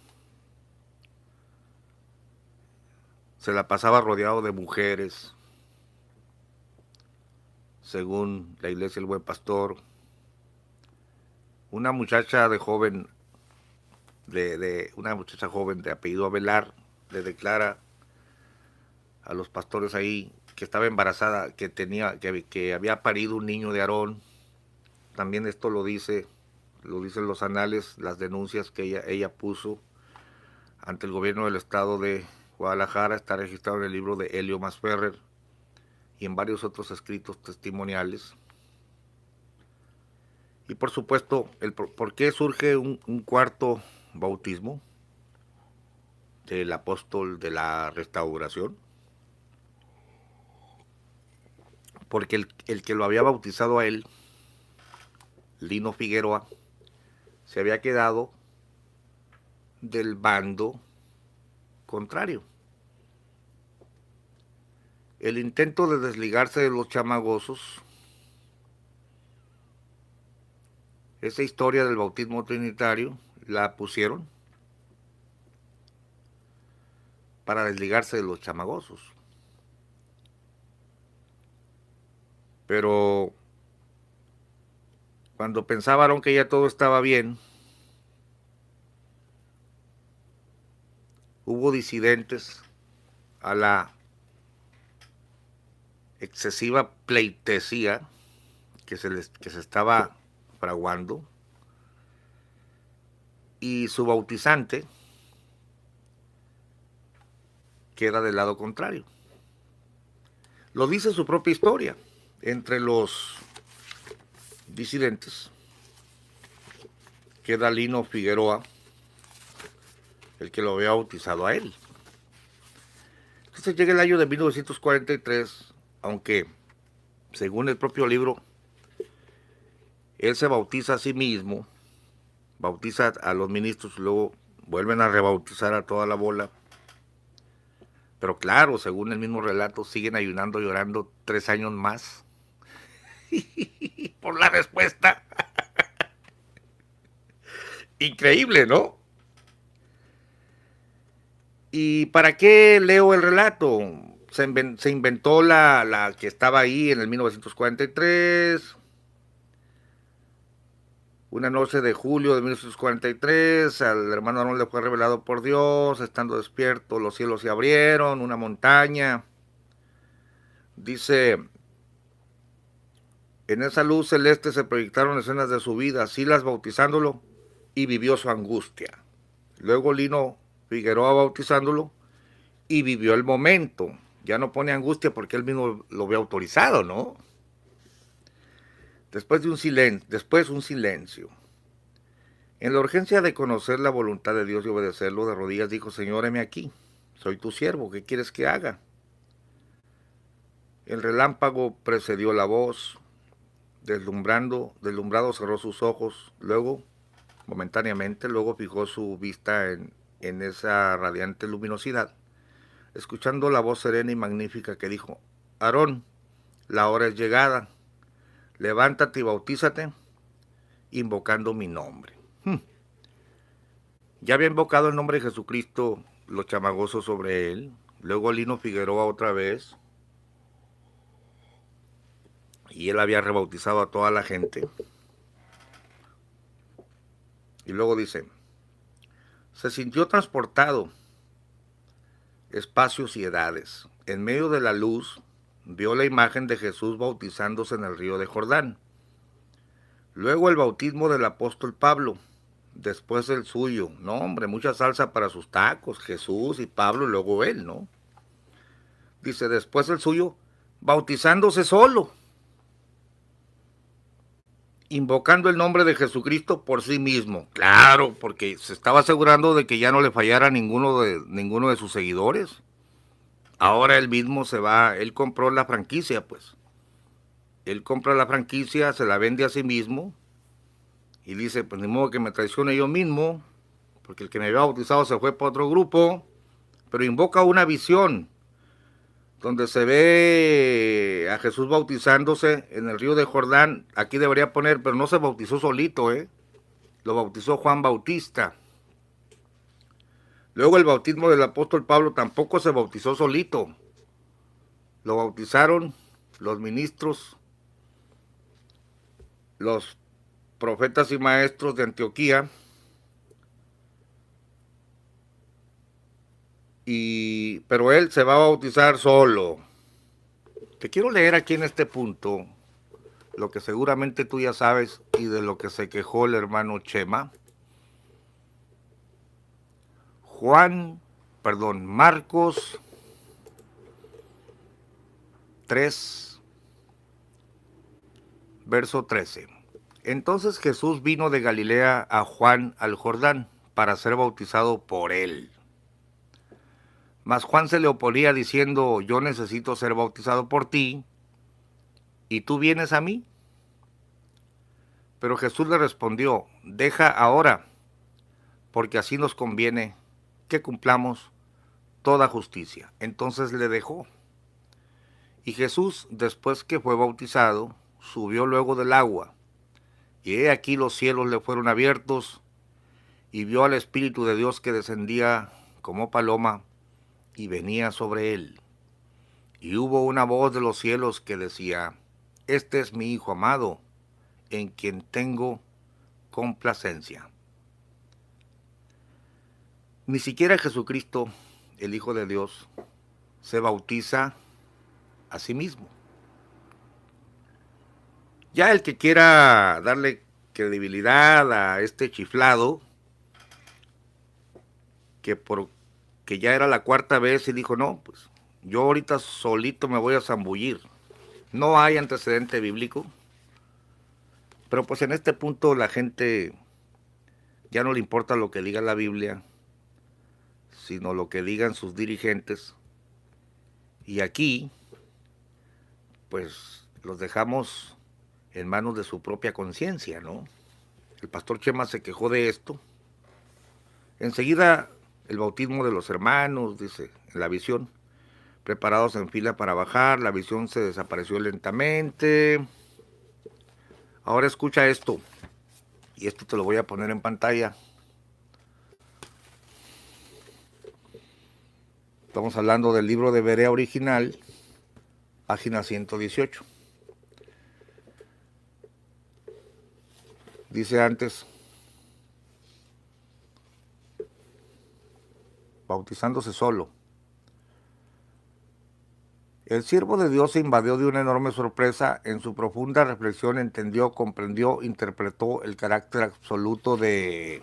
se la pasaba rodeado de mujeres, según la iglesia El Buen Pastor. Una muchacha joven de apellido Avelar le declara a los pastores ahí que estaba embarazada, que había parido un niño de Aarón. También esto lo dicen los anales, las denuncias que ella puso ante el gobierno del estado de Guadalajara, está registrado en el libro de Helio Masferrer y en varios otros escritos testimoniales. Y por supuesto, ¿por qué surge un cuarto bautismo del apóstol de la restauración? Porque el que lo había bautizado a él, Lino Figueroa, se había quedado del bando contrario. El intento de desligarse de los chamagosos, esa historia del bautismo trinitario, la pusieron para desligarse de los chamagosos. Pero cuando pensaban que ya todo estaba bien, hubo disidentes a la excesiva pleitesía que se estaba fraguando, y su bautizante queda del lado contrario. Lo dice su propia historia. Entre los disidentes queda Lino Figueroa, el que lo había bautizado a él. Entonces llega el año de 1943, aunque según el propio libro, él se bautiza a sí mismo, bautiza a los ministros, luego vuelven a rebautizar a toda la bola. Pero claro, según el mismo relato, siguen ayunando, llorando 3 años más por la respuesta. Increíble, ¿no? ¿Y para qué leo el relato? Se inventó la que estaba ahí en el 1943. Una noche de julio de 1943, al hermano Aarón le fue revelado por Dios, estando despierto, los cielos se abrieron, una montaña. Dice, en esa luz celeste se proyectaron escenas de su vida, Silas bautizándolo y vivió su angustia. Luego Lino Figueroa bautizándolo y vivió el momento. Ya no pone angustia porque él mismo lo había autorizado, ¿no? Después un silencio. En la urgencia de conocer la voluntad de Dios y obedecerlo, de rodillas dijo, Señor, heme aquí, soy tu siervo, ¿qué quieres que haga? El relámpago precedió la voz, deslumbrado cerró sus ojos, luego, momentáneamente, luego fijó su vista en esa radiante luminosidad, escuchando la voz serena y magnífica que dijo, Aarón, la hora es llegada, levántate y bautízate, invocando mi nombre. Ya había invocado el nombre de Jesucristo, los chamagosos sobre él. Luego Lino Figueroa otra vez. Y él había rebautizado a toda la gente. Y luego dice, se sintió transportado espacios y edades. En medio de la luz, vio la imagen de Jesús bautizándose en el río de Jordán. Luego el bautismo del apóstol Pablo. Después el suyo. No, hombre, mucha salsa para sus tacos. Jesús y Pablo y luego él, ¿no? Dice, después el suyo, bautizándose solo, invocando el nombre de Jesucristo por sí mismo. Claro, porque se estaba asegurando de que ya no le fallara ninguno de sus seguidores. Ahora él mismo se va, él compró la franquicia, pues. Él compra la franquicia, se la vende a sí mismo y dice, pues ni modo que me traicione yo mismo, porque el que me había bautizado se fue para otro grupo, pero invoca una visión donde se ve a Jesús bautizándose en el río de Jordán. Aquí debería poner, pero no se bautizó solito, lo bautizó Juan Bautista. Luego el bautismo del apóstol Pablo tampoco se bautizó solito. Lo bautizaron los ministros, los profetas y maestros de Antioquía, pero él se va a bautizar solo. Te quiero leer aquí en este punto lo que seguramente tú ya sabes y de lo que se quejó el hermano Chema. Marcos 3, verso 13. Entonces Jesús vino de Galilea a Juan al Jordán para ser bautizado por él. Mas Juan se le oponía diciendo, yo necesito ser bautizado por ti, ¿y tú vienes a mí? Pero Jesús le respondió, deja ahora, porque así nos conviene que cumplamos toda justicia. Entonces le dejó. Y Jesús, después que fue bautizado, subió luego del agua. Y he aquí los cielos le fueron abiertos, y vio al Espíritu de Dios que descendía como paloma, y venía sobre él. Y hubo una voz de los cielos que decía, este es mi Hijo amado, en quien tengo complacencia. Ni siquiera Jesucristo, el Hijo de Dios, se bautiza a sí mismo. Ya el que quiera darle credibilidad a este chiflado, que ya era la cuarta vez y dijo, no, pues yo ahorita solito me voy a zambullir. No hay antecedente bíblico, pero pues en este punto la gente ya no le importa lo que diga la Biblia, sino lo que digan sus dirigentes. Y aquí, pues los dejamos en manos de su propia conciencia, ¿no? El pastor Chema se quejó de esto. Enseguida, el bautismo de los hermanos, dice, en la visión, preparados en fila para bajar, la visión se desapareció lentamente. Ahora escucha esto, y esto te lo voy a poner en pantalla. Estamos hablando del libro de Berea original, página 118. Dice antes, bautizándose solo. El siervo de Dios se invadió de una enorme sorpresa. En su profunda reflexión entendió, comprendió, interpretó el carácter absoluto de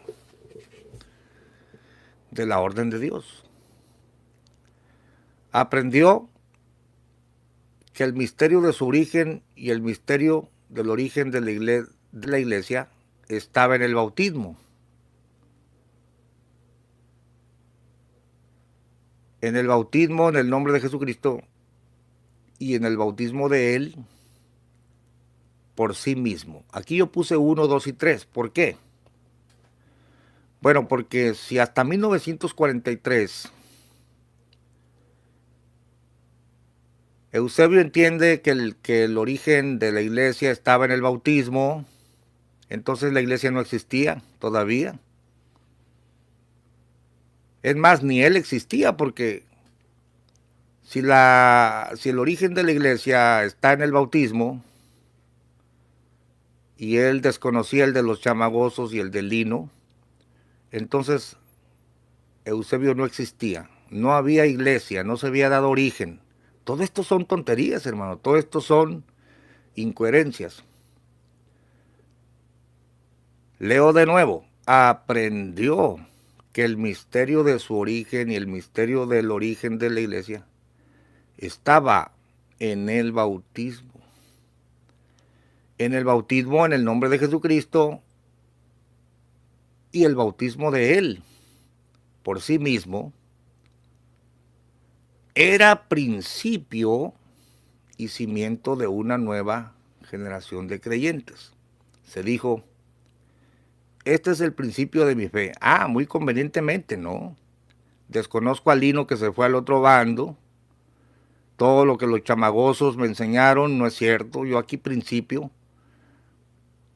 la orden de Dios. Aprendió que el misterio de su origen y el misterio del origen de la iglesia estaba en el bautismo. En el bautismo en el nombre de Jesucristo y en el bautismo de Él por sí mismo. Aquí yo puse 1, 2 y 3. ¿Por qué? Bueno, porque si hasta 1943 Eusebio entiende que el origen de la iglesia estaba en el bautismo, entonces la iglesia no existía todavía. Es más, ni él existía, porque si el origen de la iglesia está en el bautismo y él desconocía el de los chamagosos y el del lino, entonces Eusebio no existía, no había iglesia, no se había dado origen. Todo esto son tonterías, hermano, todo esto son incoherencias. Leo de nuevo, aprendió que el misterio de su origen y el misterio del origen de la iglesia estaba en el bautismo. En el bautismo en el nombre de Jesucristo y el bautismo de Él por sí mismo era principio y cimiento de una nueva generación de creyentes. Se dijo, este es el principio de mi fe. Ah, muy convenientemente, ¿no? Desconozco al Lino que se fue al otro bando. Todo lo que los chamagosos me enseñaron no es cierto. Yo aquí principio,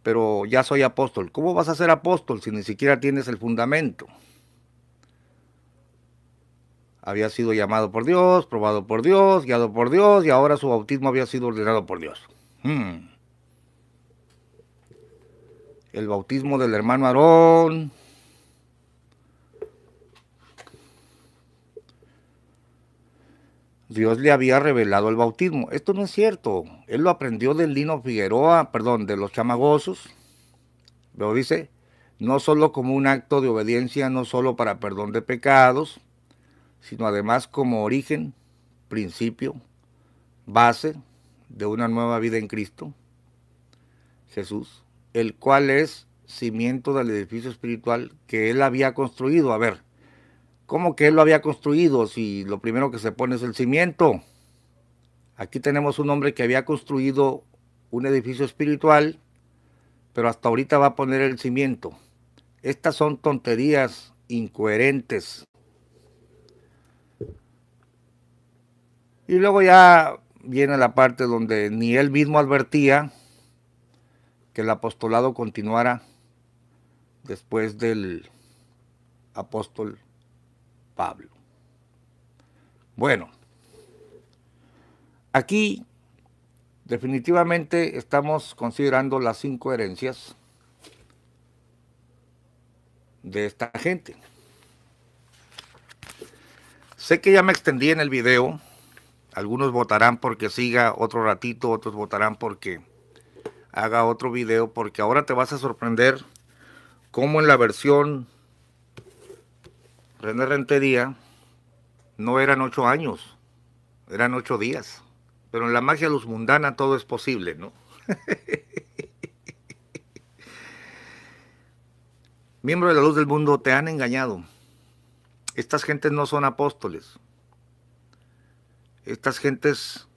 pero ya soy apóstol. ¿Cómo vas a ser apóstol si ni siquiera tienes el fundamento? Había sido llamado por Dios, probado por Dios, guiado por Dios, y ahora su bautismo había sido ordenado por Dios. El bautismo del hermano Aarón. Dios le había revelado el bautismo. Esto no es cierto. Él lo aprendió del Lino Figueroa, perdón, de los chamagosos. Pero dice, no solo como un acto de obediencia, no solo para perdón de pecados, sino además como origen, principio, base de una nueva vida en Cristo Jesús, el cual es cimiento del edificio espiritual que Él había construido. A ver, ¿cómo que Él lo había construido si lo primero que se pone es el cimiento? Aquí tenemos un hombre que había construido un edificio espiritual, pero hasta ahorita va a poner el cimiento. Estas son tonterías incoherentes. Y luego ya viene la parte donde ni él mismo advertía que el apostolado continuara después del apóstol Pablo. Bueno, aquí definitivamente estamos considerando las incoherencias de esta gente. Sé que ya me extendí en el video. Algunos votarán porque siga otro ratito, otros votarán porque haga otro video, porque ahora te vas a sorprender cómo en la versión René Rentería no eran 8 años, eran 8 días. Pero en la magia luz mundana todo es posible, ¿no? Miembro de la luz del mundo, te han engañado. Estas gentes no son apóstoles. Estas gentes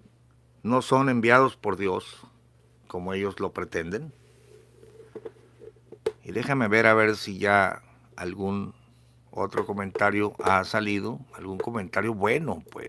no son enviados por Dios, como ellos lo pretenden. Y déjame ver a ver si ya algún otro comentario ha salido, algún comentario bueno, pues.